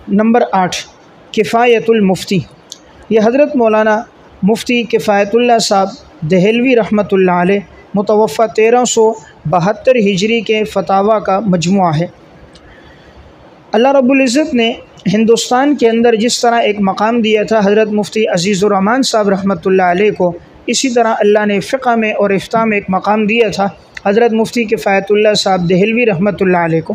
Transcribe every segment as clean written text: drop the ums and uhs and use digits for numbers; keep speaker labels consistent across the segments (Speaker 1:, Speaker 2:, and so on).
Speaker 1: Number 8 کفایت المفتی۔ یہ حضرت مولانا مفتی کفایت اللہ صاحب دہلوی رحمۃ اللہ علیہ متوفہ 1372 ہجری کے فتاویٰ کا مجموعہ ہے۔ اللہ رب العزت نے ہندوستان کے اندر جس طرح ایک مقام دیا تھا حضرت مفتی عزیز الرحمان صاحب رحمۃ اللہ علیہ کو، اسی طرح اللہ نے فقہ میں اور افتاء میں ایک مقام دیا تھا حضرت مفتی کفایت اللہ صاحب دہلوی رحمۃ اللہ علیہ کو۔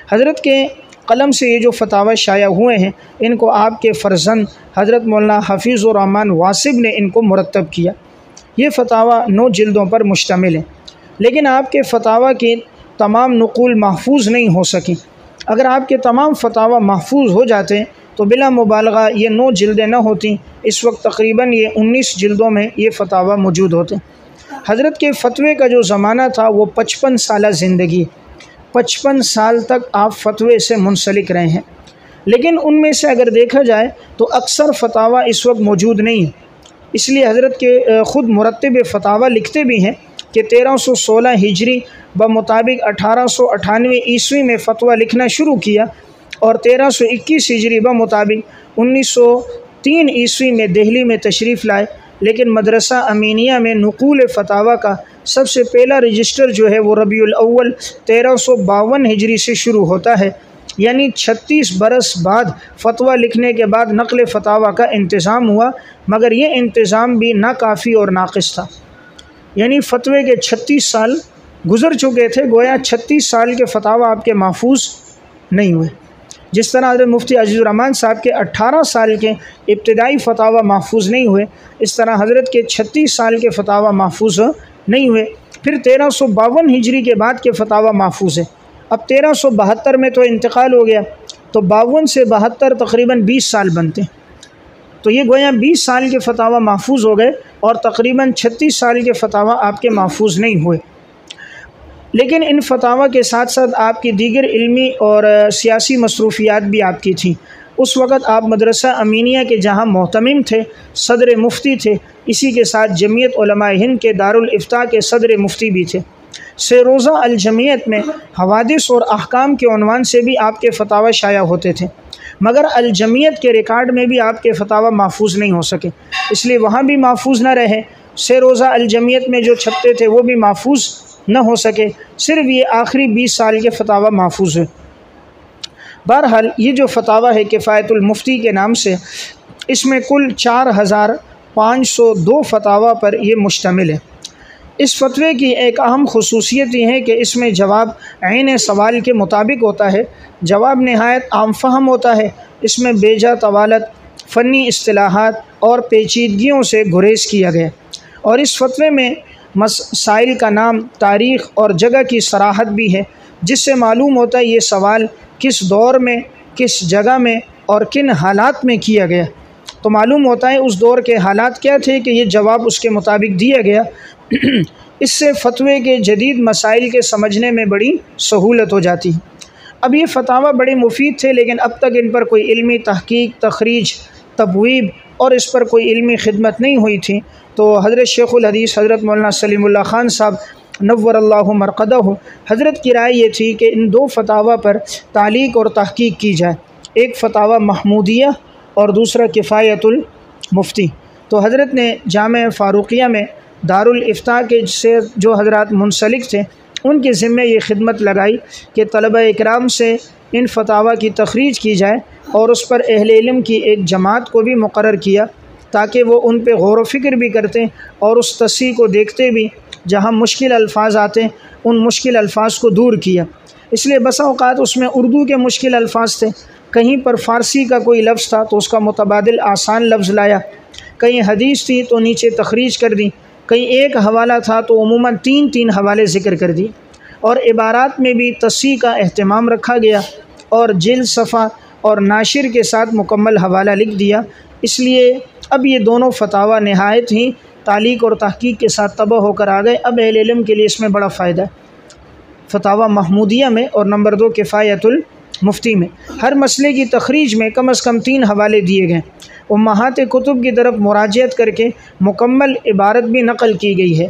Speaker 1: حضرت کے قلم سے یہ جو فتاویٰ شائع ہوئے ہیں، ان کو آپ کے فرزند حضرت مولانا حفیظ الرحمان واصب نے ان کو مرتب کیا۔ یہ فتاویٰ 9 جلدوں پر مشتمل ہے، لیکن آپ کے فتاویٰ کی تمام نقول محفوظ نہیں ہو سکیں۔ اگر آپ کے تمام فتاویٰ محفوظ ہو جاتے تو بلا مبالغہ یہ 9 جلدیں نہ ہوتیں، اس وقت تقریباً یہ 19 جلدوں میں یہ فتاویٰ موجود ہوتے۔ حضرت کے فتوے کا جو زمانہ تھا وہ 55 سالہ زندگی، 55 سال تک آپ فتوے سے منسلک رہے ہیں، لیکن ان میں سے اگر دیکھا جائے تو اکثر فتاویٰ اس وقت موجود نہیں ہیں۔ اس لیے حضرت کے خود مرتب فتاویٰ لکھتے بھی ہیں کہ 1316 ہجری بمطابق 1898 عیسوی میں فتویٰ لکھنا شروع کیا، اور 1321 ہجری بمطابق 1903 عیسوی میں دہلی میں تشریف لائے، لیکن مدرسہ امینیہ میں نقول فتاویٰ کا سب سے پہلا رجسٹر جو ہے وہ ربیع الاول 1352 ہجری سے شروع ہوتا ہے، یعنی 36 برس بعد فتویٰ لکھنے کے بعد نقل فتاویٰ کا انتظام ہوا، مگر یہ انتظام بھی ناکافی اور ناقص تھا۔ یعنی فتوے کے 36 سال گزر چکے تھے، گویا 36 سال کے فتاویٰ آپ کے محفوظ نہیں ہوئے۔ جس طرح حضرت مفتی عزیز الرحمان صاحب کے 18 سال کے ابتدائی فتاویٰ محفوظ نہیں ہوئے، اس طرح حضرت کے 36 سال کے فتاویٰ محفوظ نہیں ہوئے۔ پھر 1352 ہجری کے بعد کے فتاویٰ محفوظ ہیں۔ اب 1372 میں تو انتقال ہو گیا، تو 52 سے 72 تقریباً 20 سال بنتے ہیں، تو یہ گویا 20 سال کے فتاویٰ محفوظ ہو گئے، اور تقریباً 36 سال کے فتاویٰ آپ کے محفوظ نہیں ہوئے۔ لیکن ان فتاویٰ کے ساتھ ساتھ آپ کی دیگر علمی اور سیاسی مصروفیات بھی آپ کی تھیں۔ اس وقت آپ مدرسہ امینیہ کے جہاں محتمم تھے، صدر مفتی تھے، اسی کے ساتھ جمعیت علماء ہند کے دارالافتاء کے صدر مفتی بھی تھے۔ سے روزہ الجمعیت میں حوادث اور احکام کے عنوان سے بھی آپ کے فتاویٰ شائع ہوتے تھے، مگر الجمعیت کے ریکارڈ میں بھی آپ کے فتاویٰ محفوظ نہیں ہو سکے، اس لیے وہاں بھی محفوظ نہ رہے۔ سے روزہ الجمعیت میں جو چھپتے تھے وہ بھی محفوظ نہ ہو سکے، صرف یہ آخری 20 سال کے فتاویٰ محفوظ ہوئے۔ بہرحال یہ جو فتاویٰ ہے کفایت المفتی کے نام سے، اس میں کل 4502 فتاویٰ پر یہ مشتمل ہے۔ اس فتوے کی ایک اہم خصوصیت یہ ہے کہ اس میں جواب عین سوال کے مطابق ہوتا ہے، جواب نہایت عام فہم ہوتا ہے، اس میں بے جا طوالت، فنی اصطلاحات اور پیچیدگیوں سے گریز کیا گیا، اور اس فتوے میں مسائل کا نام، تاریخ اور جگہ کی صراحت بھی ہے، جس سے معلوم ہوتا ہے یہ سوال کس دور میں، کس جگہ میں اور کن حالات میں کیا گیا، تو معلوم ہوتا ہے اس دور کے حالات کیا تھے کہ یہ جواب اس کے مطابق دیا گیا۔ اس سے فتوے کے جدید مسائل کے سمجھنے میں بڑی سہولت ہو جاتی ہے۔ اب یہ فتاویٰ بڑے مفید تھے، لیکن اب تک ان پر کوئی علمی تحقیق، تخریج، تبویب اور اس پر کوئی علمی خدمت نہیں ہوئی تھی، تو حضرت شیخ الحدیث حضرت مولانا سلیم اللہ خان صاحب نور اللہ مرقدہ، حضرت کی رائے یہ تھی کہ ان 2 فتاویٰ پر تعلیق اور تحقیق کی جائے، ایک فتاویٰ محمودیہ اور دوسرا کفایت المفتی۔ تو حضرت نے جامع فاروقیہ میں دارالافتاء کے سے جو حضرات منسلک تھے ان کے ذمہ یہ خدمت لگائی کہ طلبہ اکرام سے ان فتاویٰ کی تخریج کی جائے، اور اس پر اہل علم کی ایک جماعت کو بھی مقرر کیا تاکہ وہ ان پہ غور و فکر بھی کرتے اور اس تصحیح کو دیکھتے بھی، جہاں مشکل الفاظ آتے ان مشکل الفاظ کو دور کیا۔ اس لیے بسا اوقات اس میں اردو کے مشکل الفاظ تھے، کہیں پر فارسی کا کوئی لفظ تھا تو اس کا متبادل آسان لفظ لایا، کہیں حدیث تھی تو نیچے تخریج کر دی، کہیں ایک حوالہ تھا تو عموماً 3 حوالے ذکر کر دیے، اور عبارات میں بھی تصحیح کا اہتمام رکھا گیا، اور جلد صفحہ اور ناشر کے ساتھ مکمل حوالہ لکھ دیا۔ اس لیے اب یہ دونوں فتاویٰ نہایت ہی تعلیق اور تحقیق کے ساتھ طبع ہو کر آ گئے۔ اب اہل علم کے لیے اس میں بڑا فائدہ ہے۔ فتاویٰ محمودیہ میں اور نمبر 2 کفایت المفتی میں ہر مسئلے کی تخریج میں کم از کم 3 حوالے دیے گئے، امہات کتب کی طرف مراجعت کر کے مکمل عبارت بھی نقل کی گئی ہے،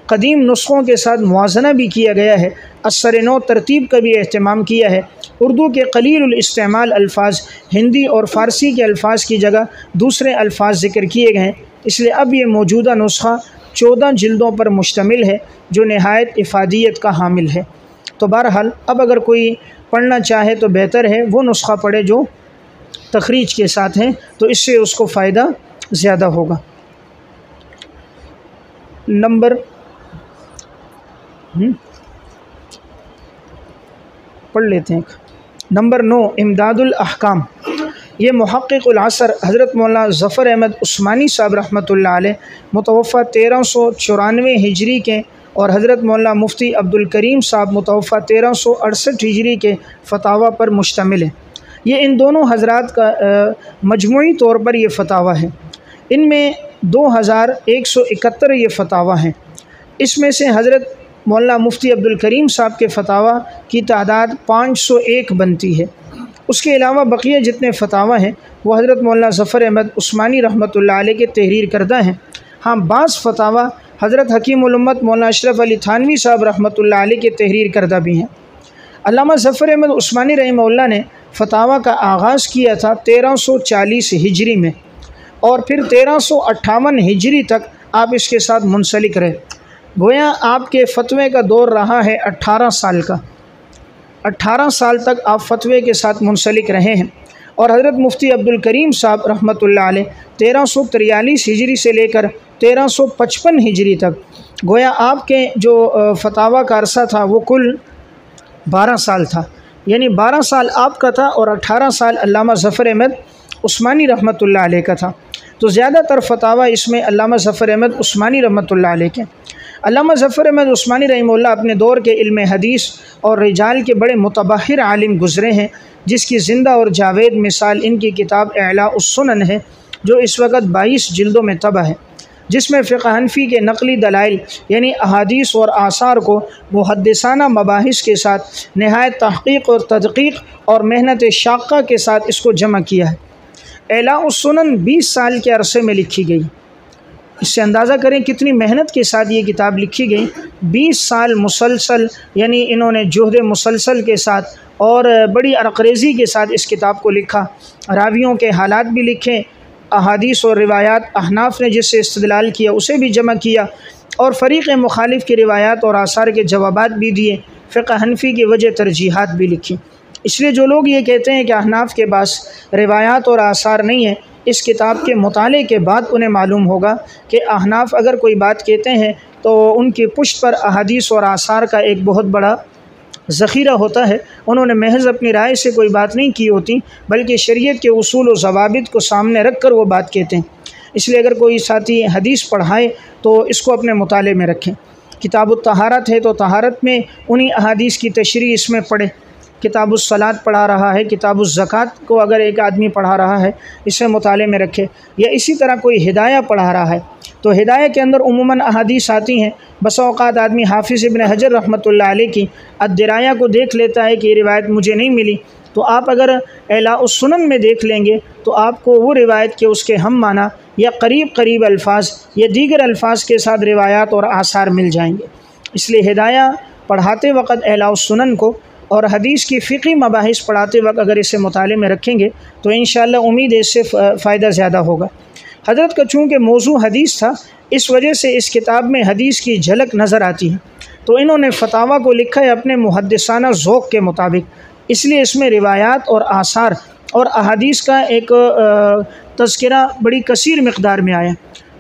Speaker 1: قدیم نسخوں کے ساتھ موازنہ بھی کیا گیا ہے، اثر نو ترتیب کا بھی اہتمام کیا ہے، اردو کے قلیل الاستعمال الفاظ ہندی اور فارسی کے الفاظ کی جگہ دوسرے الفاظ ذکر کیے گئے ہیں، اس لیے اب یہ موجودہ نسخہ 14 جلدوں پر مشتمل ہے جو نہایت افادیت کا حامل ہے۔ تو بہرحال اب اگر کوئی پڑھنا چاہے تو بہتر ہے وہ نسخہ پڑھے جو تخریج کے ساتھ ہیں، تو اس سے اس کو فائدہ زیادہ ہوگا۔ نمبر پڑھ لیتے ہیں۔ نمبر 9 امداد الاحکام۔ یہ محقق العصر حضرت مولانا ظفر احمد عثمانی صاحب رحمۃ اللہ علیہ متوفہ 1394 ہجری کے اور حضرت مولانا مفتی عبد الکریم صاحب متوفہ 1368 ہجری کے فتاویٰ پر مشتمل ہے۔ یہ ان دونوں حضرات کا مجموعی طور پر یہ فتاویٰ ہے۔ ان میں 2171 یہ فتاویٰ ہیں۔ اس میں سے حضرت مولانا مفتی عبد الکریم صاحب کے فتاویٰ کی تعداد 501 بنتی ہے۔ اس کے علاوہ بقیہ جتنے فتاویٰ ہیں وہ حضرت مولانا ظفر احمد عثمانی رحمۃ اللہ علیہ کے تحریر کردہ ہیں۔ ہاں بعض فتاویٰ حضرت حکیم الامت مولانا اشرف علی تھانوی صاحب رحمۃ اللہ علیہ کے تحریر کردہ بھی ہیں۔ علامہ ظفر احمد عثمانی رحمہ اللہ نے فتاویٰ کا آغاز کیا تھا 1340 ہجری میں، اور پھر 1358 ہجری تک آپ اس کے ساتھ منسلک رہے۔ گویا آپ کے فتوے کا دور رہا ہے 18 سال کا۔ 18 سال تک آپ فتوے کے ساتھ منسلک رہے ہیں، اور حضرت مفتی عبد الکریم صاحب رحمۃ اللہ علیہ 1343 ہجری سے لے کر 1355 ہجری تک گویا آپ کے جو فتاویٰ کا عرصہ تھا وہ کل 12 سال تھا، یعنی 12 سال آپ کا تھا اور 18 سال علامہ ظفر احمد عثمانی رحمۃ اللہ علیہ کا تھا۔ تو زیادہ تر فتاویٰ اس میں علامہ ظفر احمد عثمانی رحمۃ اللہ علیہ کے۔ علامہ ظفر احمد عثمانی رحمہ اللہ اپنے دور کے علم حدیث اور رجال کے بڑے متبحر عالم گزرے ہیں، جس کی زندہ اور جاوید مثال ان کی کتاب اعلاء السنن ہے، جو اس وقت 22 جلدوں میں طبع ہے، جس میں فقہ حنفی کے نقلی دلائل یعنی احادیث اور آثار کو محدثانہ مباحث کے ساتھ نہایت تحقیق اور تدقیق اور محنت شاقہ کے ساتھ اس کو جمع کیا ہے۔ اعلاء السنن 20 سال کے عرصے میں لکھی گئی۔ اس سے اندازہ کریں کتنی محنت کے ساتھ یہ کتاب لکھی گئی۔ 20 سال مسلسل، یعنی انہوں نے جہد مسلسل کے ساتھ اور بڑی عرقریزی کے ساتھ اس کتاب کو لکھا۔ راویوں کے حالات بھی لکھے، احادیث اور روایات احناف نے جس سے استدلال کیا اسے بھی جمع کیا، اور فریق مخالف کی روایات اور آثار کے جوابات بھی دیے، فقہ حنفی کی وجہ ترجیحات بھی لکھی۔ اس لیے جو لوگ یہ کہتے ہیں کہ احناف کے پاس روایات اور آثار نہیں ہیں، اس کتاب کے مطالعے کے بعد انہیں معلوم ہوگا کہ احناف اگر کوئی بات کہتے ہیں تو ان کی پشت پر احادیث اور آثار کا ایک بہت بڑا ذخیرہ ہوتا ہے۔ انہوں نے محض اپنی رائے سے کوئی بات نہیں کی ہوتی، بلکہ شریعت کے اصول و ضوابط کو سامنے رکھ کر وہ بات کہتے ہیں۔ اس لیے اگر کوئی ساتھی حدیث پڑھائے تو اس کو اپنے مطالعے میں رکھیں۔ کتاب الطہارت ہے تو طہارت میں انہی احادیث کی تشریح اس میں پڑھے۔ کتاب الصلاۃ پڑھا رہا ہے، کتاب الزکوٰۃ کو اگر ایک آدمی پڑھا رہا ہے اسے مطالعے میں رکھے، یا اسی طرح کوئی ہدایہ پڑھا رہا ہے تو ہدایہ کے اندر عموماً احادیث آتی ہیں۔ بسا اوقات آدمی حافظ ابن حجر رحمۃ اللہ علیہ کی الدرایہ کو دیکھ لیتا ہے کہ یہ روایت مجھے نہیں ملی، تو آپ اگر اعلاء السنن میں دیکھ لیں گے تو آپ کو وہ روایت کے اس کے ہم معنی یا قریب الفاظ یا دیگر الفاظ کے ساتھ روایات اور آثار مل جائیں گے۔ اس لیے ہدایہ پڑھاتے وقت اعلاء السنن کو اور حدیث کی فقہی مباحث پڑھاتے وقت اگر اسے مطالعے میں رکھیں گے تو انشاءاللہ امید ہے اس سے فائدہ زیادہ ہوگا۔ حضرت کا چونکہ موضوع حدیث تھا، اس وجہ سے اس کتاب میں حدیث کی جھلک نظر آتی ہے، تو انہوں نے فتاویٰ کو لکھا ہے اپنے محدثانہ ذوق کے مطابق، اس لیے اس میں روایات اور آثار اور احادیث کا ایک تذکرہ بڑی کثیر مقدار میں آیا۔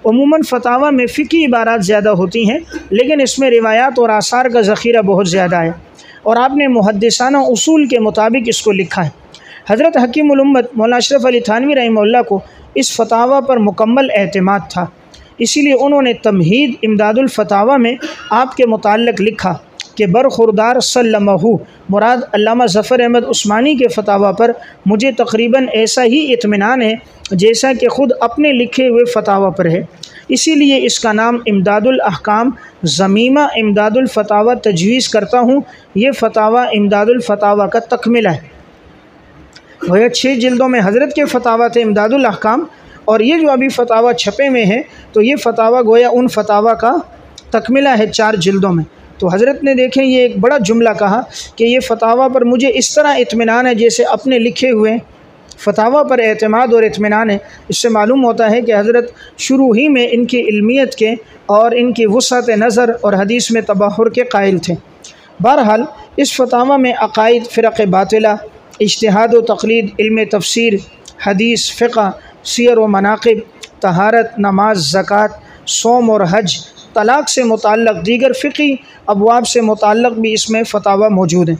Speaker 1: عموماً فتاویٰ میں فقہی عبارات زیادہ ہوتی ہیں، لیکن اس میں روایات اور آثار کا ذخیرہ بہت زیادہ ہے، اور آپ نے محدثانہ اصول کے مطابق اس کو لکھا ہے۔ حضرت حکیم الامت مولانا اشرف علی تھانوی رحمہ اللہ کو اس فتاویٰ پر مکمل اعتماد تھا، اسی لیے انہوں نے تمہید امداد الفتاویٰ میں آپ کے متعلق لکھا کہ برخوردار سلمہ مراد علامہ ظفر احمد عثمانی کے فتاویٰ پر مجھے تقریباً ایسا ہی اطمینان ہے جیسا کہ خود اپنے لکھے ہوئے فتاویٰ پر ہے، اسی لیے اس کا نام امداد الاحکام ضمیمہ امداد الفتاویٰ تجویز کرتا ہوں۔ یہ فتاویٰ امداد الفتاویٰ کا تکملہ ہے۔ وہ 6 جلدوں میں حضرت کے فتاویٰ تھے امداد الاحکام، اور یہ جو ابھی فتاویٰ چھپے ہوئے ہیں تو یہ فتاویٰ گویا ان فتاویٰ کا تکملہ ہے 4 جلدوں میں۔ تو حضرت نے دیکھیں یہ ایک بڑا جملہ کہا کہ یہ فتاویٰ پر مجھے اس طرح اطمینان ہے جیسے اپنے لکھے ہوئے فتاویٰ پر اعتماد اور اطمینان ہے۔ اس سے معلوم ہوتا ہے کہ حضرت شروع ہی میں ان کی علمیت کے اور ان کی وسعت نظر اور حدیث میں تبحر کے قائل تھے۔ بہرحال اس فتاویٰ میں عقائد، فرق باطلہ، اجتہاد و تقلید، علم تفسیر، حدیث، فقہ، سیر و مناقب، طہارت، نماز، زکوٰۃ، صوم اور حج، طلاق سے متعلق دیگر فقہی ابواب سے متعلق بھی اس میں فتاویٰ موجود ہیں۔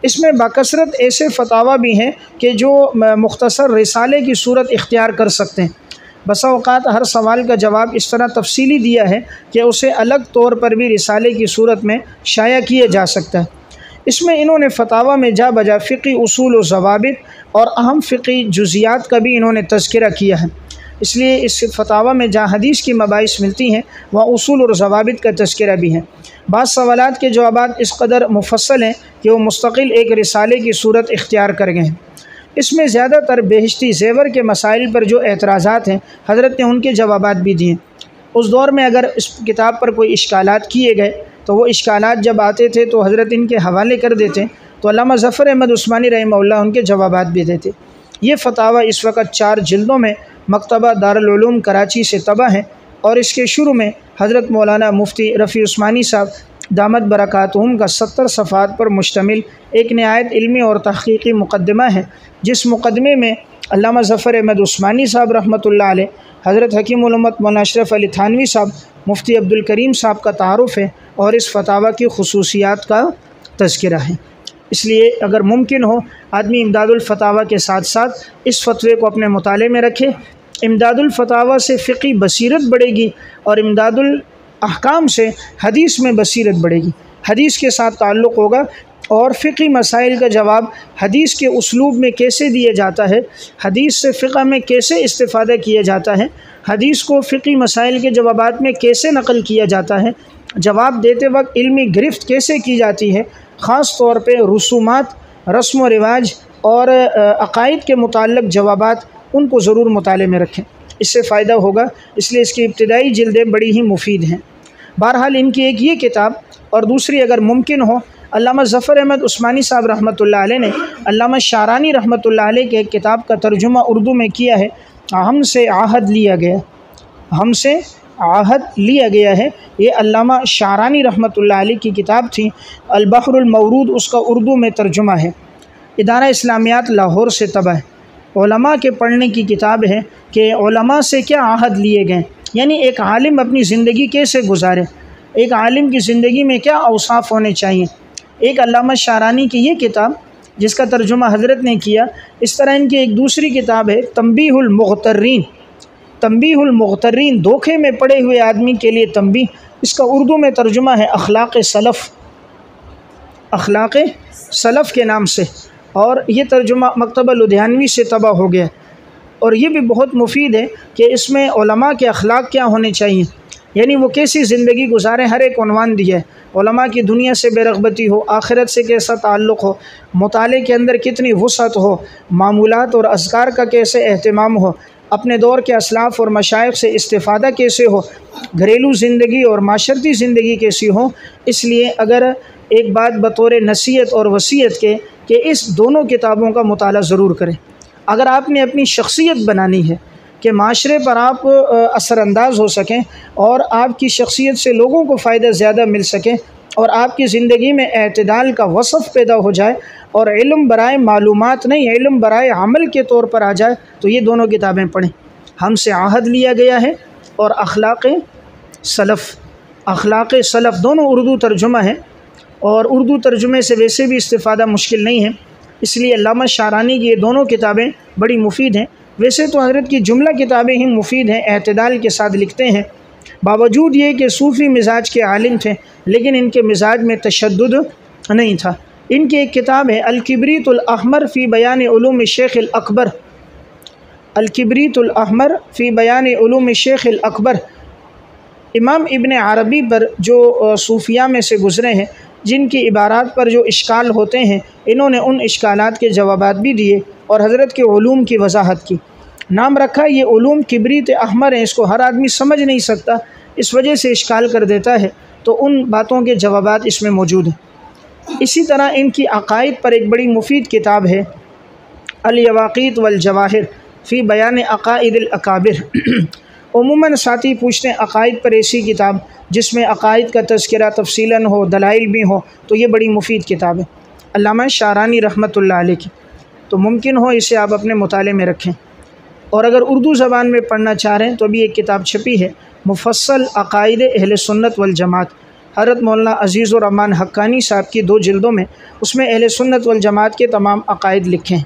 Speaker 1: اس میں باکثرت ایسے فتاویٰ بھی ہیں کہ جو مختصر رسالے کی صورت اختیار کر سکتے ہیں۔ بسا اوقات ہر سوال کا جواب اس طرح تفصیلی دیا ہے کہ اسے الگ طور پر بھی رسالے کی صورت میں شائع کیا جا سکتا ہے۔ اس میں انہوں نے فتاویٰ میں جا بجا فقہی اصول و ضوابط اور اہم فقہی جزیات کا بھی انہوں نے تذکرہ کیا ہے۔ اس لیے اس فتاویٰ میں جہاں حدیث کی مباحث ملتی ہیں وہاں اصول اور ضوابط کا تذکرہ بھی ہے۔ بعض سوالات کے جوابات اس قدر مفصل ہیں کہ وہ مستقل ایک رسالے کی صورت اختیار کر گئے ہیں۔ اس میں زیادہ تر بہشتی زیور کے مسائل پر جو اعتراضات ہیں حضرت نے ان کے جوابات بھی دیے۔ اس دور میں اگر اس کتاب پر کوئی اشکالات کیے گئے تو وہ اشکالات جب آتے تھے تو حضرت ان کے حوالے کر دیتے، تو علامہ ظفر احمد عثمانی رحمہ اللہ ان کے جوابات بھی دیتے۔ یہ فتاویٰ اس وقت 4 جلدوں میں مکتبہ دارالعلوم کراچی سے طبع ہے، اور اس کے شروع میں حضرت مولانا مفتی رفیع عثمانی صاحب دامت برکاتہم کا 70 صفحات پر مشتمل ایک نہایت علمی اور تحقیقی مقدمہ ہے، جس مقدمے میں علامہ ظفر احمد عثمانی صاحب رحمۃ اللہ علیہ، حضرت حکیم الامت مولانا اشرف علی تھانوی صاحب، مفتی عبدالکریم صاحب کا تعارف ہے اور اس فتاویٰ کی خصوصیات کا تذکرہ ہے۔ اس لیے اگر ممکن ہو آدمی امداد الفتاویٰ کے ساتھ ساتھ اس فتوے کو اپنے مطالعے میں رکھے۔ امداد الفتاویٰ سے فقہی بصیرت بڑھے گی اور امداد الاحکام سے حدیث میں بصیرت بڑھے گی، حدیث کے ساتھ تعلق ہوگا اور فقہی مسائل کا جواب حدیث کے اسلوب میں کیسے دیا جاتا ہے، حدیث سے فقہ میں کیسے استفادہ کیا جاتا ہے، حدیث کو فقہی مسائل کے جوابات میں کیسے نقل کیا جاتا ہے، جواب دیتے وقت علمی گرفت کیسے کی جاتی ہے، خاص طور پہ رسومات، رسم و رواج اور عقائد کے متعلق جوابات، ان کو ضرور مطالعے میں رکھیں، اس سے فائدہ ہوگا۔ اس لیے اس کی ابتدائی جلدیں بڑی ہی مفید ہیں۔ بہرحال ان کی ایک یہ کتاب اور دوسری اگر ممکن ہو، علامہ ظفر احمد عثمانی صاحب رحمۃ اللہ علیہ نے علامہ شعرانی رحمۃ اللہ علیہ کے ایک کتاب کا ترجمہ اردو میں کیا ہے، ہم سے عہد لیا گیا، ہم سے عہد لیا گیا ہے۔ یہ علامہ شعرانی رحمۃ اللہ علیہ کی کتاب تھی، البحر المورود اس کا اردو میں ترجمہ ہے۔ ادارہ اسلامیات لاہور سے طبع ہے۔ علماء کے پڑھنے کی کتاب ہے کہ علماء سے کیا عہد لیے گئے، یعنی ایک عالم اپنی زندگی کیسے گزارے، ایک عالم کی زندگی میں کیا اوصاف ہونے چاہیے۔ ایک علامہ شعرانی کی یہ کتاب جس کا ترجمہ حضرت نے کیا، اس طرح ان کی ایک دوسری کتاب ہے تنبیہ المغترین، تنبیہ المغترین، دھوکے میں پڑے ہوئے آدمی کے لیے تنبیہ، اس کا اردو میں ترجمہ ہے اخلاق سلف، اخلاق سلف کے نام سے، اور یہ ترجمہ مکتبہ لدھیانوی سے طبع ہو گیا، اور یہ بھی بہت مفید ہے کہ اس میں علماء کے اخلاق کیا ہونے چاہیے، یعنی وہ کیسی زندگی گزاریں، ہر ایک عنوان دیا ہے۔ علماء کی دنیا سے بے رغبتی ہو، آخرت سے کیسا تعلق ہو، مطالعے کے اندر کتنی وسعت ہو، معمولات اور اذکار کا کیسے اہتمام ہو، اپنے دور کے اسلاف اور مشائخ سے استفادہ کیسے ہو، گھریلو زندگی اور معاشرتی زندگی کیسی ہو۔ اس لیے اگر ایک بات بطور نصیحت اور وصیت کے کہ اس دونوں کتابوں کا مطالعہ ضرور کریں۔ اگر آپ نے اپنی شخصیت بنانی ہے کہ معاشرے پر آپ اثر انداز ہو سکیں اور آپ کی شخصیت سے لوگوں کو فائدہ زیادہ مل سکے اور آپ کی زندگی میں اعتدال کا وصف پیدا ہو جائے اور علم برائے معلومات نہیں، علم برائے عمل کے طور پر آ جائے، تو یہ دونوں کتابیں پڑھیں۔ ہم سے عہد لیا گیا ہے اور اخلاق سلف، اخلاق سلف دونوں اردو ترجمہ ہیں، اور اردو ترجمے سے ویسے بھی استفادہ مشکل نہیں ہے، اس لیے علامہ شعرانی کی یہ دونوں کتابیں بڑی مفید ہیں۔ ویسے تو حضرت کی جملہ کتابیں ہی مفید ہیں، اعتدال کے ساتھ لکھتے ہیں، باوجود یہ کہ صوفی مزاج کے عالم تھے لیکن ان کے مزاج میں تشدد نہیں تھا۔ ان کی ایک کتاب ہے الکبریت الاحمر فی بیان علوم شیخ الاکبر، الکبریت الاحمر فی بیان علوم شیخ الاکبر۔ امام ابن عربی پر جو صوفیہ میں سے گزرے ہیں، جن کی عبارات پر جو اشکال ہوتے ہیں، انہوں نے ان اشکالات کے جوابات بھی دیے اور حضرت کے علوم کی وضاحت کی۔ نام رکھا یہ علوم کبریت احمر ہیں، اس کو ہر آدمی سمجھ نہیں سکتا، اس وجہ سے اشکال کر دیتا ہے، تو ان باتوں کے جوابات اس میں موجود ہیں۔ اسی طرح ان کی عقائد پر ایک بڑی مفید کتاب ہے الیواقیت والجواہر فی بیان عقائد الاکابر۔ عموماً ساتھی پوچھتے ہیں عقائد پر ایسی کتاب جس میں عقائد کا تذکرہ تفصیلاً ہو، دلائل بھی ہو، تو یہ بڑی مفید کتاب ہے علامہ شعرانی رحمۃ اللہ علیہ کی، تو ممکن ہو اسے آپ اپنے مطالعے میں رکھیں۔ اور اگر اردو زبان میں پڑھنا چاہ رہے ہیں تو بھی ایک کتاب چھپی ہے مفصل عقائد اہل سنت والجماعت، حضرت مولانا عزیز الرحمن حقانی صاحب کی 2 جلدوں میں، اس میں اہل سنت والجماعت کے تمام عقائد لکھے ہیں۔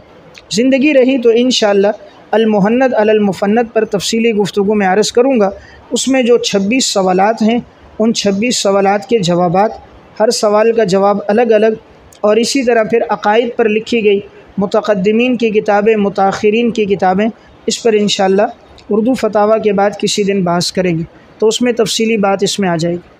Speaker 1: زندگی رہی تو انشاءاللہ المہند علی المفند پر تفصیلی گفتگو میں عرض کروں گا۔ اس میں جو 26 سوالات ہیں ان 26 سوالات کے جوابات، ہر سوال کا جواب الگ الگ، اور اسی طرح پھر عقائد پر لکھی گئی متقدمین کی کتابیں، متاخرین کی کتابیں، اس پر انشاءاللہ اردو فتاویٰ کے بعد کسی دن بحث کریں گے، تو اس میں تفصیلی بات اس میں آ جائے گی۔